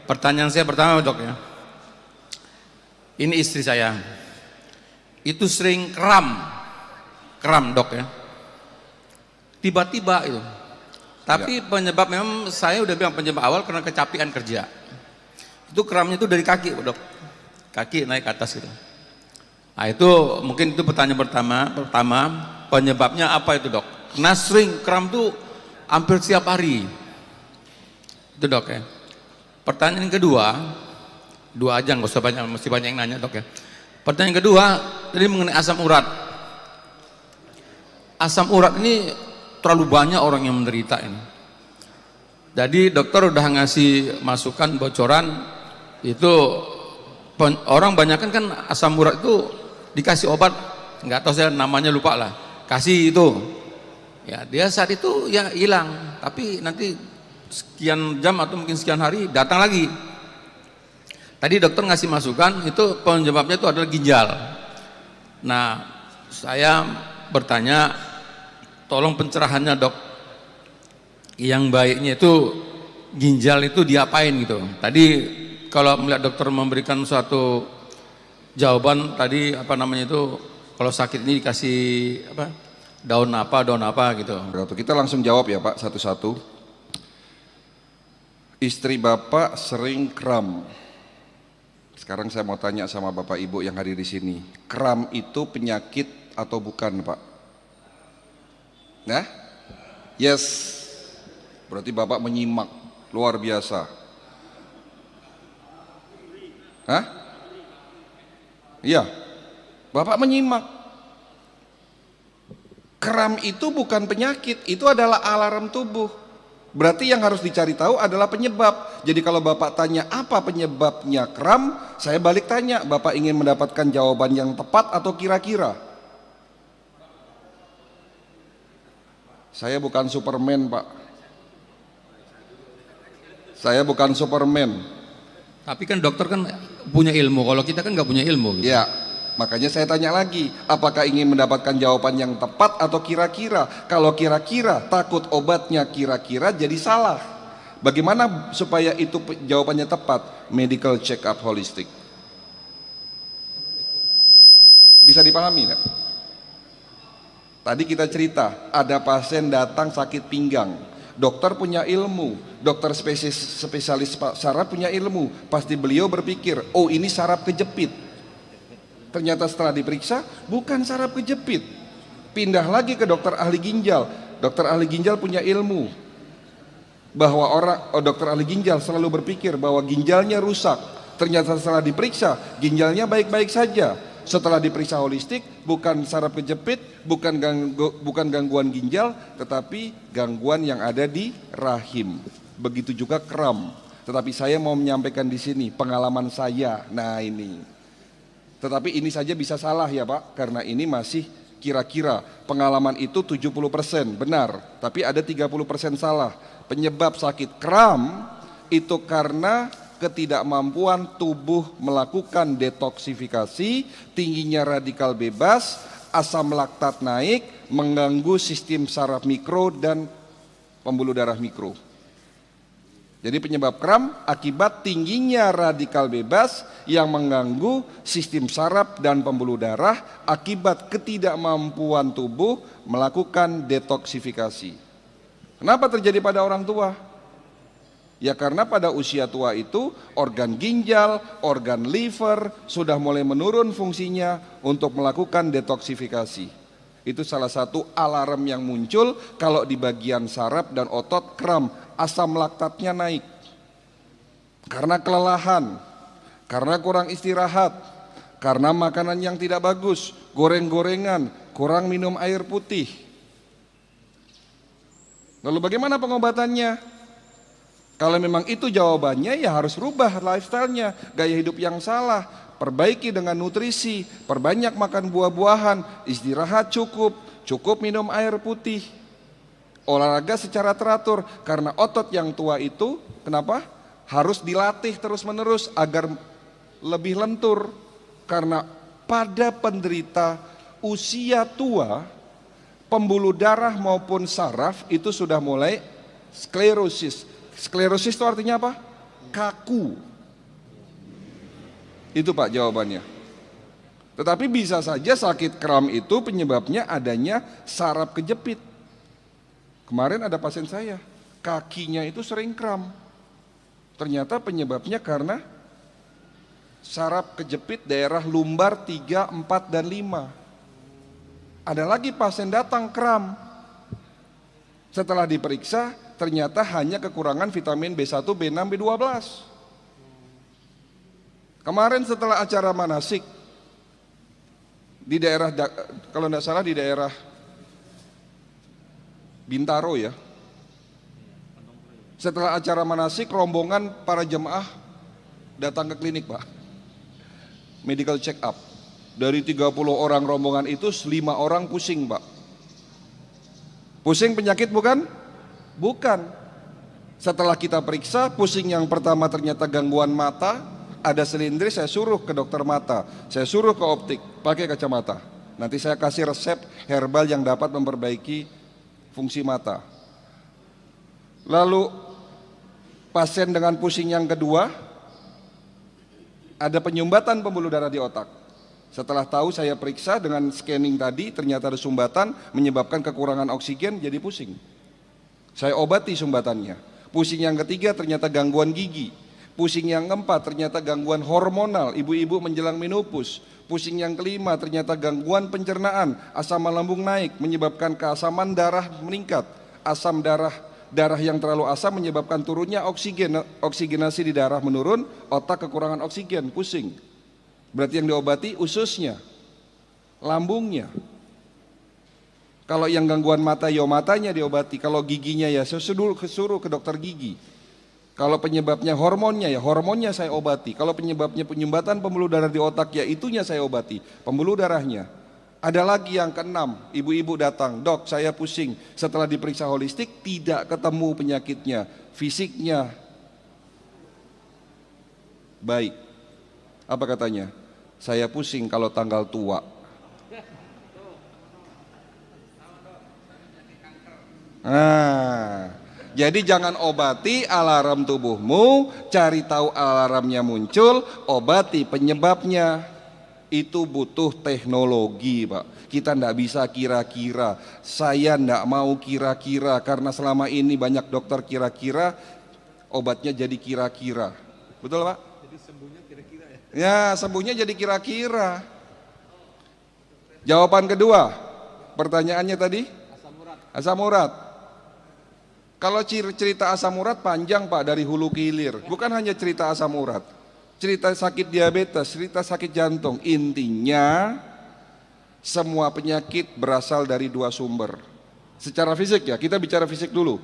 Pertanyaan saya pertama dok ya, ini istri saya, itu sering kram dok ya, tiba-tiba itu. Tapi penyebab memang saya udah bilang penyebab awal karena kecapean kerja. Itu kramnya itu dari kaki dok, kaki naik ke atas gitu. Nah itu mungkin itu pertanyaan pertama penyebabnya apa itu dok? Karena sering kram tuh hampir setiap hari. Itu dok ya. Pertanyaan kedua, dua aja nggak usah banyak, mesti banyak yang nanya dok ya. Pertanyaan kedua, tadi mengenai asam urat. Asam urat ini terlalu banyak orang yang menderita ini. Jadi dokter udah ngasih masukan bocoran itu orang banyak kan asam urat itu dikasih obat, nggak tahu saya namanya lupa lah, kasih itu. Ya dia saat itu ya hilang, tapi nanti sekian jam atau mungkin sekian hari datang lagi. Tadi dokter ngasih masukan itu penyebabnya itu adalah ginjal. Nah saya bertanya, tolong pencerahannya dok, yang baiknya itu ginjal itu diapain gitu. Tadi kalau melihat dokter memberikan suatu jawaban tadi apa namanya itu, kalau sakit ini dikasih apa, daun apa gitu. Kita langsung jawab ya Pak satu-satu. Istri Bapak sering kram. Sekarang saya mau tanya sama Bapak Ibu yang hadir di sini, kram itu penyakit atau bukan Pak? Nah, yes. Berarti Bapak menyimak luar biasa. Hah? Iya. Bapak menyimak. Kram itu bukan penyakit, itu adalah alarm tubuh. Berarti yang harus dicari tahu adalah penyebab. Jadi kalau Bapak tanya apa penyebabnya kram, saya balik tanya, Bapak ingin mendapatkan jawaban yang tepat atau kira-kira? Saya bukan Superman Pak. Saya bukan Superman. Tapi kan dokter kan punya ilmu, kalau kita kan nggak punya ilmu gitu. Ya, makanya saya tanya lagi, apakah ingin mendapatkan jawaban yang tepat atau kira-kira? Kalau kira-kira, takut obatnya kira-kira jadi salah. Bagaimana supaya itu jawabannya tepat? Medical check up holistic. Bisa dipahami enggak? Tadi kita cerita, ada pasien datang sakit pinggang. Dokter punya ilmu, dokter spesialis saraf punya ilmu. Pasti beliau berpikir, oh ini saraf kejepit. Ternyata setelah diperiksa, bukan saraf kejepit. Pindah lagi ke dokter ahli ginjal. Dokter ahli ginjal punya ilmu bahwa dokter ahli ginjal selalu berpikir bahwa ginjalnya rusak. Ternyata setelah diperiksa, ginjalnya baik-baik saja. Setelah diperiksa holistik, bukan saraf kejepit, bukan gangguan ginjal, tetapi gangguan yang ada di rahim. Begitu juga kram. Tetapi saya mau menyampaikan di sini pengalaman saya. Nah ini. Tetapi ini saja bisa salah ya Pak, karena ini masih kira-kira. Pengalaman itu 70% benar, tapi ada 30% salah. Penyebab sakit kram itu karena ketidakmampuan tubuh melakukan detoksifikasi, tingginya radikal bebas, asam laktat naik, mengganggu sistem saraf mikro dan pembuluh darah mikro. Jadi penyebab kram akibat tingginya radikal bebas yang mengganggu sistem saraf dan pembuluh darah akibat ketidakmampuan tubuh melakukan detoksifikasi. Kenapa terjadi pada orang tua? Ya karena pada usia tua itu organ ginjal, organ liver sudah mulai menurun fungsinya untuk melakukan detoksifikasi. Itu salah satu alarm yang muncul kalau di bagian saraf dan otot kram, asam laktatnya naik. Karena kelelahan, karena kurang istirahat, karena makanan yang tidak bagus, goreng-gorengan, kurang minum air putih. Lalu bagaimana pengobatannya? Kalau memang itu jawabannya ya harus rubah lifestyle-nya, gaya hidup yang salah, perbaiki dengan nutrisi, perbanyak makan buah-buahan, istirahat cukup minum air putih, olahraga secara teratur, karena otot yang tua itu kenapa? Harus dilatih terus-menerus agar lebih lentur, karena pada penderita usia tua, pembuluh darah maupun saraf itu sudah mulai sklerosis. Sklerosis itu artinya apa? kaku. Itu Pak jawabannya. Tetapi bisa saja sakit kram itu penyebabnya adanya saraf kejepit. Kemarin ada pasien saya, kakinya itu sering kram. Ternyata penyebabnya karena saraf kejepit daerah lumbar 3, 4, dan 5. Ada lagi pasien datang kram. Setelah diperiksa, ternyata hanya kekurangan vitamin B1, B6, B12. Kemarin setelah acara manasik, di daerah, kalau tidak salah di daerah Bintaro ya. Setelah acara manasik, rombongan para jemaah datang ke klinik Pak. Medical check up. Dari 30 orang rombongan itu 5 orang pusing Pak. Pusing penyakit bukan? Bukan. Setelah kita periksa, pusing yang pertama ternyata gangguan mata. Ada selindris, saya suruh ke dokter mata. Saya suruh ke optik, pakai kacamata. Nanti saya kasih resep herbal yang dapat memperbaiki fungsi mata. Lalu pasien dengan pusing yang kedua, ada penyumbatan pembuluh darah di otak. Setelah tahu saya periksa dengan scanning tadi, ternyata ada sumbatan menyebabkan kekurangan oksigen, jadi pusing. Saya obati sumbatannya. Pusing yang ketiga ternyata gangguan gigi. Pusing yang keempat ternyata gangguan hormonal, ibu-ibu menjelang menopause. Pusing yang kelima ternyata gangguan pencernaan, asam lambung naik menyebabkan keasaman darah meningkat. Asam darah yang terlalu asam menyebabkan turunnya oksigenasi di darah menurun, otak kekurangan oksigen, pusing. Berarti yang diobati ususnya, lambungnya. Kalau yang gangguan mata, ya matanya diobati. Kalau giginya ya saya suruh ke dokter gigi. Kalau penyebabnya hormonnya, ya hormonnya saya obati. Kalau penyebabnya penyumbatan pembuluh darah di otak, ya itunya saya obati, pembuluh darahnya. Ada lagi yang keenam, ibu-ibu datang, dok saya pusing. Setelah diperiksa holistik, tidak ketemu penyakitnya, fisiknya baik. Apa katanya? Saya pusing kalau tanggal tua. Nah, jadi jangan obati alarm tubuhmu, cari tahu alarmnya muncul, obati penyebabnya. Itu butuh teknologi Pak. Kita tidak bisa kira-kira. Saya tidak mau kira-kira karena selama ini banyak dokter kira-kira, obatnya jadi kira-kira. Betul Pak? Jadi sembuhnya kira-kira ya? Ya sembuhnya jadi kira-kira. Jawaban kedua, pertanyaannya tadi? Asam urat. Kalau cerita asam urat panjang Pak dari hulu ke hilir. Bukan hanya cerita asam urat. Cerita sakit diabetes, cerita sakit jantung. Intinya semua penyakit berasal dari dua sumber. Secara fisik ya, kita bicara fisik dulu.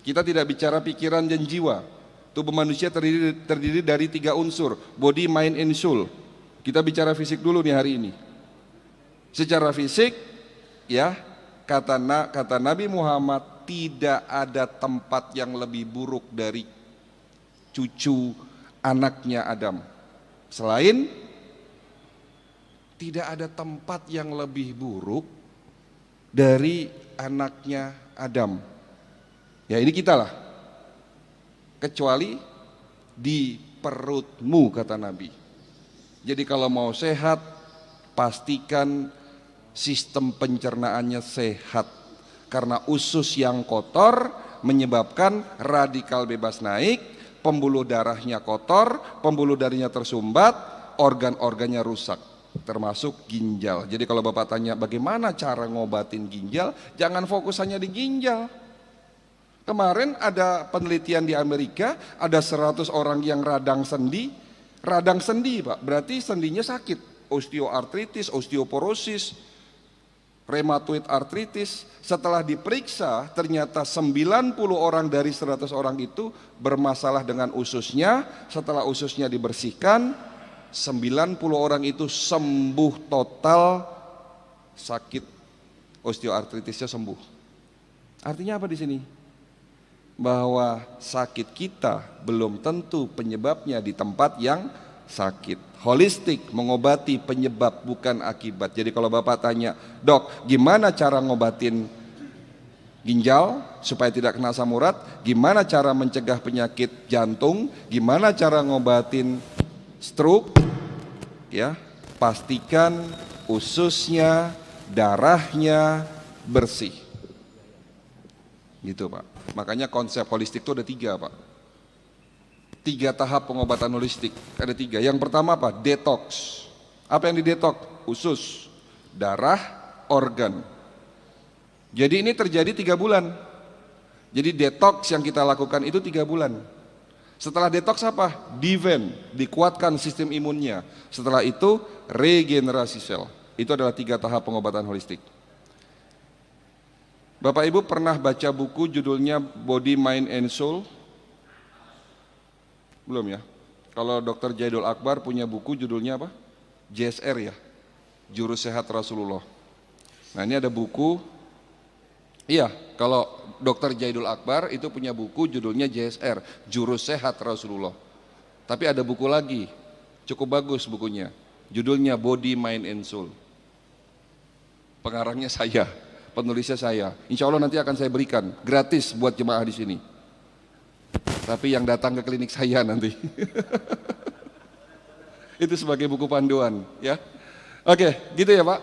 Kita tidak bicara pikiran dan jiwa. Tubuh manusia terdiri dari 3 unsur. Body, mind, and soul. Kita bicara fisik dulu nih hari ini. Secara fisik ya, kata Nabi Muhammad, tidak ada tempat yang lebih buruk dari cucu anaknya Adam. Selain tidak ada tempat yang lebih buruk dari anaknya Adam. Ya ini kita lah. Kecuali di perutmu kata Nabi. Jadi kalau mau sehat, pastikan sistem pencernaannya sehat. Karena usus yang kotor menyebabkan radikal bebas naik, pembuluh darahnya kotor, pembuluh darahnya tersumbat, organ-organnya rusak, termasuk ginjal. Jadi kalau Bapak tanya bagaimana cara ngobatin ginjal, jangan fokus hanya di ginjal. Kemarin ada penelitian di Amerika, ada 100 orang yang radang sendi Pak, berarti sendinya sakit, osteoartritis, osteoporosis, rheumatoid arthritis. Setelah diperiksa ternyata 90 orang dari 100 orang itu bermasalah dengan ususnya. Setelah ususnya dibersihkan, 90 orang itu sembuh total, sakit osteoartritisnya sembuh. Artinya apa di sini? Bahwa sakit kita belum tentu penyebabnya di tempat yang sakit. Holistik mengobati penyebab bukan akibat. Jadi kalau Bapak tanya, dok gimana cara ngobatin ginjal supaya tidak kena asam urat, gimana cara mencegah penyakit jantung, gimana cara ngobatin stroke, ya, pastikan ususnya, darahnya bersih. Gitu Pak. Makanya konsep holistik itu ada 3 Pak. 3 tahap pengobatan holistik, ada 3. Yang pertama apa? Detox. Apa yang didetox? Usus, darah, organ. Jadi ini terjadi 3 bulan. Jadi detox yang kita lakukan itu 3 bulan. Setelah detox apa? Defend, dikuatkan sistem imunnya. Setelah itu regenerasi sel. Itu adalah 3 tahap pengobatan holistik. Bapak Ibu pernah baca buku judulnya Body, Mind and Soul? Belum ya? Kalau Dr. Jaidul Akbar punya buku judulnya apa? JSR ya, Juru Sehat Rasulullah. Nah ini ada buku. Iya, kalau Dr. Jaidul Akbar itu punya buku judulnya JSR, Juru Sehat Rasulullah. Tapi ada buku lagi, cukup bagus bukunya, judulnya Body, Mind and Soul. Pengarangnya saya, penulisnya saya. Insya Allah nanti akan saya berikan gratis buat jemaah di sini. Tapi yang datang ke klinik saya nanti. Itu sebagai buku panduan, ya. Oke, gitu ya Pak.